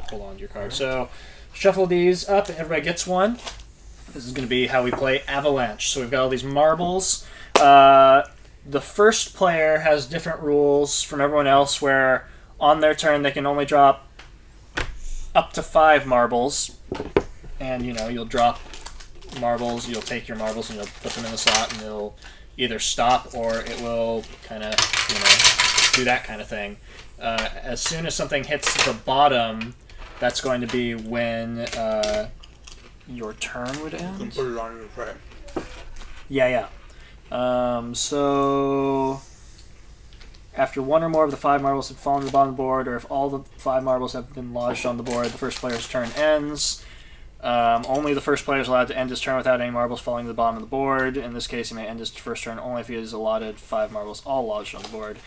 hold on to your card. So shuffle these up. Everybody gets one. This is going to be how we play Avalanche. So we've got all these marbles. The first player has different rules from everyone else where on their turn they can only drop up to 5 marbles. And, you'll drop marbles, you'll take your marbles and you'll put them in the slot and it'll either stop or it will kind of, do that kind of thing. As soon as something hits the bottom, that's going to be when your turn would end. You can put it on your tray. Yeah. So after one or more of the 5 marbles have fallen to the bottom of the board, or if all the 5 marbles have been lodged on the board, the first player's turn ends. Only the first player is allowed to end his turn without any marbles falling to the bottom of the board. In this case, he may end his first turn only if he is allotted 5 marbles all lodged on the board.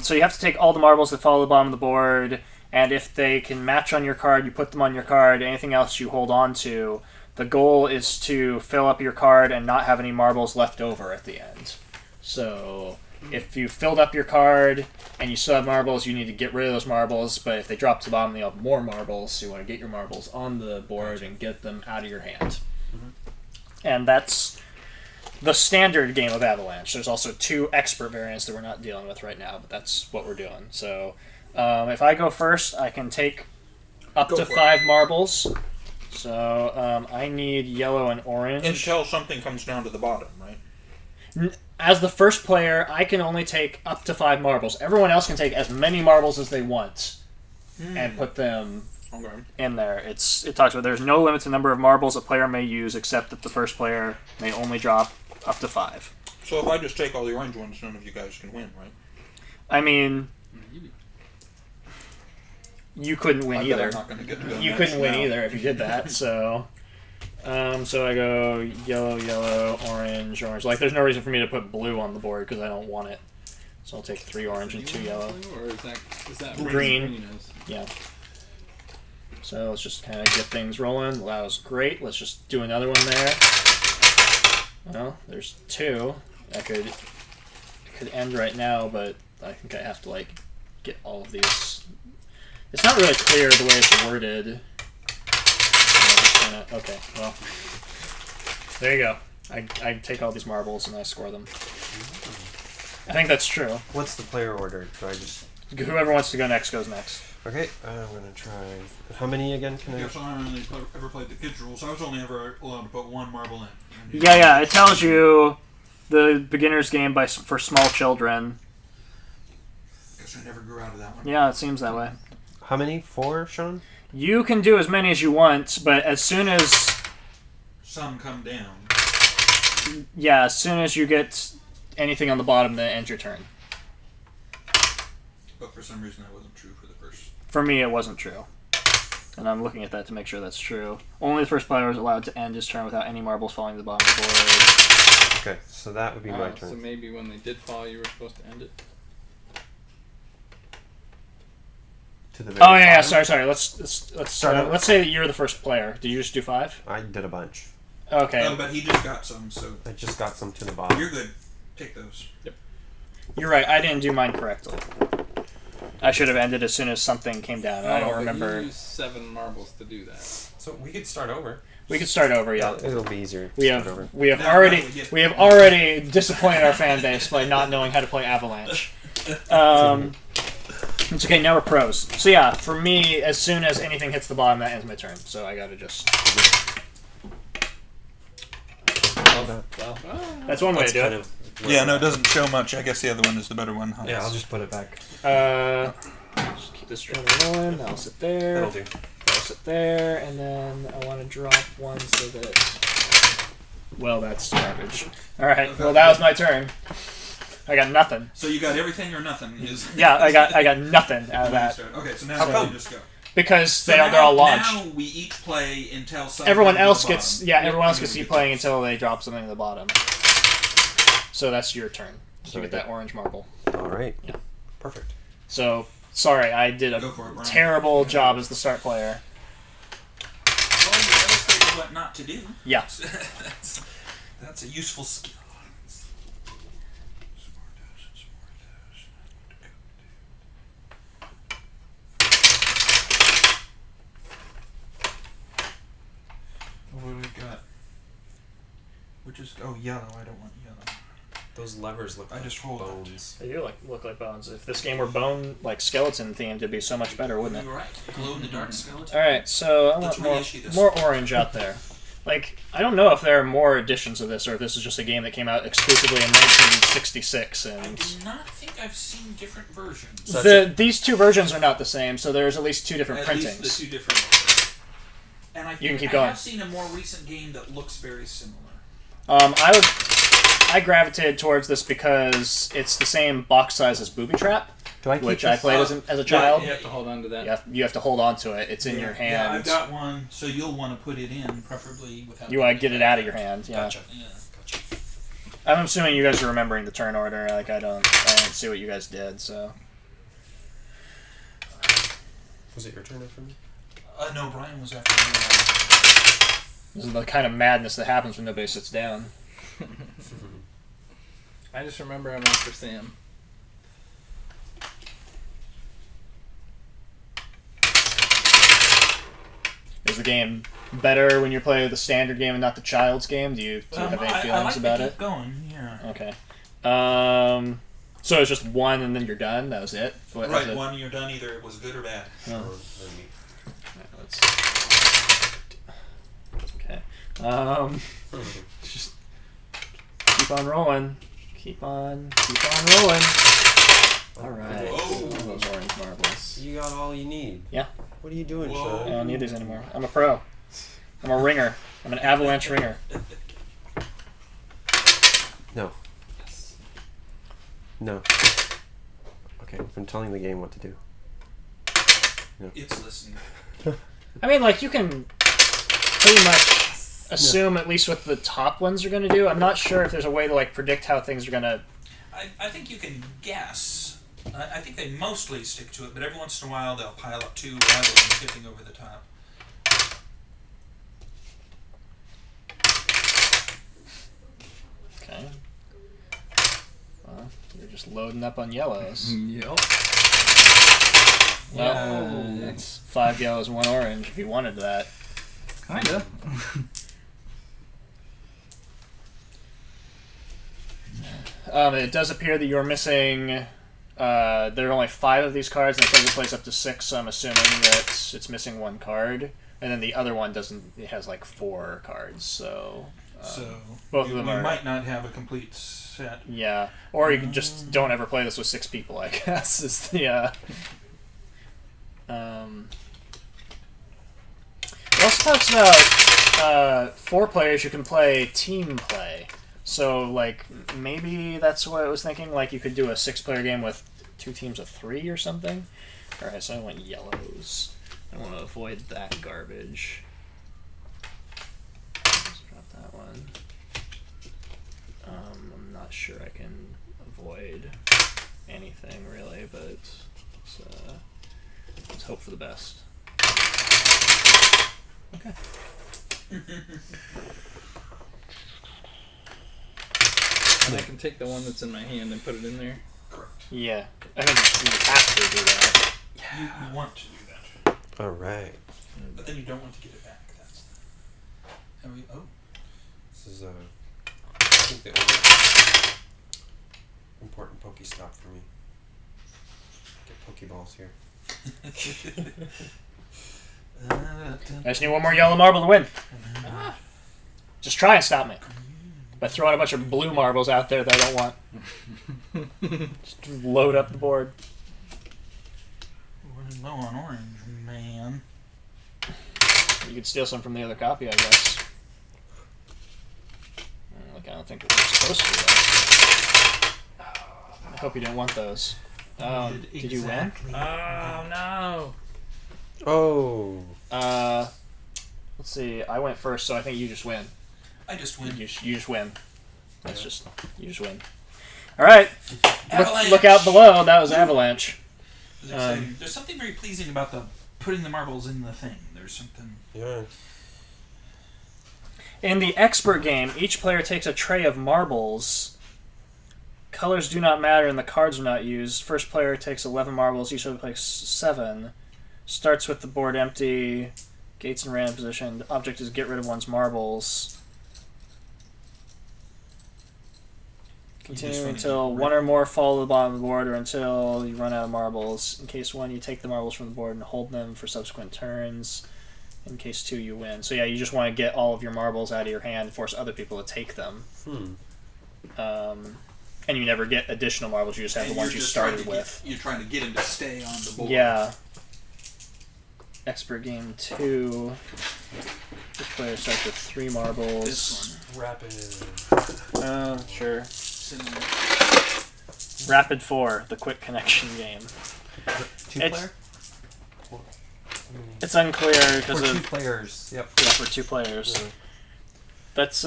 So you have to take all the marbles that fall to the bottom of the board, and if they can match on your card, you put them on your card. Anything else you hold on to. The goal is to fill up your card and not have any marbles left over at the end. So if you filled up your card and you still have marbles, you need to get rid of those marbles. But if they drop to the bottom, you have more marbles. So you want to get your marbles on the board and get them out of your hand. Mm-hmm. And that's the standard game of Avalanche. There's also 2 expert variants that we're not dealing with right now, but that's what we're doing. So if I go first, I can take up to 5 marbles. So I need yellow and orange. Until something comes down to the bottom, right? As the first player, I can only take up to 5 marbles. Everyone else can take as many marbles as they want and put them in there. It talks about there's no limit to the number of marbles a player may use, except that the first player may only drop up to 5. So if I just take all the orange ones, none of you guys can win, right? I mean, you couldn't win either. I'm not going to get to You couldn't win either if you did that. So I go yellow, orange. Like, there's no reason for me to put blue on the board because I don't want it. So I'll take 3 orange and 2 yellow. Or is that green? Yeah. So let's just kind of get things rolling. Well, that was great. Let's just do another one there. Well, there's 2. That could end right now, but I think I have to get all of these. It's not really clear the way it's worded. Okay, well, there you go. I take all these marbles and I score them. I think that's true. What's the player order? Do I just... Whoever wants to go next goes next. Okay, I'm going to try... How many again can I... Yes, I only ever played the kids' rules. I was only ever allowed to put 1 marble in. Yeah, it tells you the beginner's game for small children. Guess I never grew out of that one. Yeah, it seems that way. How many? 4, Sean? You can do as many as you want, but as soon as... Some come down. Yeah, as soon as you get anything on the bottom, then end your turn. But for some reason that wasn't true for the first. For me, it wasn't true. And I'm looking at that to make sure that's true. Only the first player is allowed to end his turn without any marbles falling to the bottom of the board. Okay, so that would be my turn. So maybe when they did fall, you were supposed to end it? To the very yeah, bottom? sorry. Let's say that you're the first player. Did you just do 5? I did a bunch. Okay. But he just got some, so... I just got some to the bottom. You're good. Take those. Yep. You're right. I didn't do mine correctly. I should have ended as soon as something came down. I don't remember. You used 7 marbles to do that. So we could start over. We could start over, yeah. It'll be easier. We have already disappointed our fan base by not knowing how to play Avalanche. It's okay. Now we're pros. So yeah, for me, as soon as anything hits the bottom, that ends my turn. So I gotta just. That's one way to do it. Yeah, no, it doesn't show much. I guess the other one is the better one. Huh? Yeah, I'll just put it back. Just keep this trainer rolling. That'll sit there. That'll do. That'll sit there, and then I want to drop one so that. Well, that's garbage. All right. Well, that was my turn. I got nothing. So you got everything or nothing? Yeah, I got nothing out of that. Okay, so now you just go. Because they're all lodged. Now we each play until something everyone else gets everyone else gets to keep playing until they drop something to the bottom. So that's your turn. So you get that orange marble. All right. Yeah. Perfect. So sorry, I did a terrible job as the start player. Well, you illustrated what not to do. Yeah. That's a useful skill. Which is yellow. I don't want yellow. Those levers look I like just rolled that. bones. They do look like bones. If this game were bone, like skeleton themed, it'd be so much better, wouldn't it? You're right. Glow in the dark skeleton. All right, so I want Let's reissue this. more orange out there. Like, I don't know if there are more editions of this, or if this is just a game that came out exclusively in 1966. I And do not think I've seen different versions. So these two versions are not the same, so there's at least two different At printings. least the two different. And I You can keep I going. have seen a more recent game that looks very similar. I gravitated towards this because it's the same box size as Booby Trap, Do I keep which this? I played as a child. You have to hold on to that. You have to hold on to it. It's in your hand. Yeah, I've got one, so you'll want to put it in, preferably without. You want to get it out of your hand. Yeah. Gotcha. Yeah. Gotcha. I'm assuming you guys are remembering the turn order. Like I don't see what you guys did. So Was it your turn after me? No, Brian was after me. this is the kind of madness that happens when nobody sits down. I just remember I'm after Sam. Is the game better when you're playing the standard game and not the child's game? Do you have any I feelings like about to it? keep going. Yeah. Okay. So it's just one and then you're done? That was it? What, Right. was it? One, you're done. Either it was good or bad. Oh. Or Alright, okay. Just keep on rolling. Keep on rolling. Alright. Whoa. All those orange marbles. You got all you need. Yeah. What are you doing, Whoa. I Sean? don't need these anymore. I'm a pro. I'm a ringer. I'm an Avalanche ringer. No. No. Okay, I'm telling the game what to do. It's listening. I mean, like, you can pretty much assume, at least what the top ones are going to do. I'm not sure if there's a way to, like, predict how things are going to... I think you can guess. I think they mostly stick to it, but every once in a while they'll pile up two rather than tipping over the top. Okay. Well, you're just loading up on yellows. Yep. Well, it's 5 yellows and 1 orange if you wanted that. Kinda. It does appear that you're missing... there are only 5 of these cards, and it says it plays up to 6, so I'm assuming that it's missing 1 card. And then the other one doesn't... It has, like, 4 cards, so... So both you, of them you are... might not have a complete set. Yeah. Or you can just don't ever play this with 6 people, I guess, is the... It also talks about 4 players you can play team play. So, like, maybe that's what I was thinking. Like, you could do a 6-player game with 2 teams of 3 or something. Alright, so I want yellows. I want to avoid that garbage. Let's drop that one. I'm not sure I can avoid anything, really, but let's hope for the best. Okay. And I can take the one that's in my hand and put it in there. Correct. Yeah, I think you have to do that. You want to do that, Alright. but then you don't want to get it back. That's the... This is I think the only important Pokestop for me. Get Pokeballs here. I just need 1 more yellow marble to win. Just try and stop me by throwing a bunch of blue marbles out there that I don't want. Just load up the board. We're low on orange, man. You could steal some from the other copy, I guess. Like, I don't think we're supposed to do that. I hope you didn't want those. Did you win? Oh no! Oh. Let's see. I went first, so I think you just win. I just win. You just win. That's just you just win. All right. Look out below. That was Avalanche. There's something very pleasing about the putting the marbles in the thing. There's something. Yeah. In the expert game, each player takes a tray of marbles. Colors do not matter and the cards are not used. First player takes 11 marbles. Each other plays 7. Starts with the board empty. Gates in random position. The object is get rid of one's marbles. Continue wanna until get one or more fall to the bottom of the board, or until you run out of marbles. In case 1, you take the marbles from the board and hold them for subsequent turns. In case 2, you win. So yeah, you just want to get all of your marbles out of your hand and force other people to take them. And you never get additional marbles, you just have And the ones you're you just started trying to with. you're trying to get him to stay on the board. Yeah. Expert game 2. This player starts with 3 marbles. This Rapid. Sure. Similar. Rapid 4, the quick connection game. Two It's- player? It's unclear For because 2 of players. Yep. yeah, for 2 players. Yeah. That's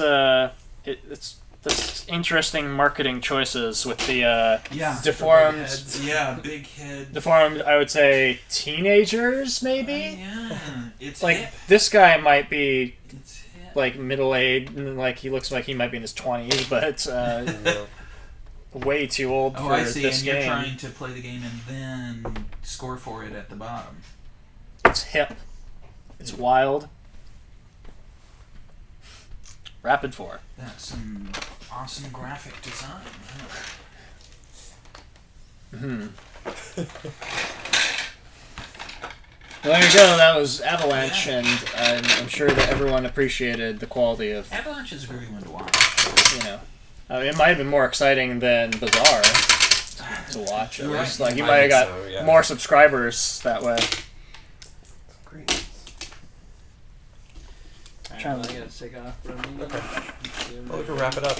that's interesting marketing choices with the Yeah. deformed, Yeah, big head. deformed. I would say teenagers maybe. Yeah, it's Like hip. this guy might be It's hip. like middle aged, and like he looks like he might be in his 20s, but Yeah. way too old Oh, for I see. this And game. you're trying to play the game and then score for it at the bottom. It's hip. It's wild. Rapid 4. That's some awesome graphic design. Hmm. Well, there you go. That was Avalanche, Yeah. and I'm sure that everyone appreciated the quality of, Avalanche is a great one to watch. you know. I mean, it might have been more exciting than Bazaar to watch. At Right. least, like you I might have got think so, yeah. more subscribers that way. Great. Alright, well, I gotta take off. But Okay. Well, we can wrap it up.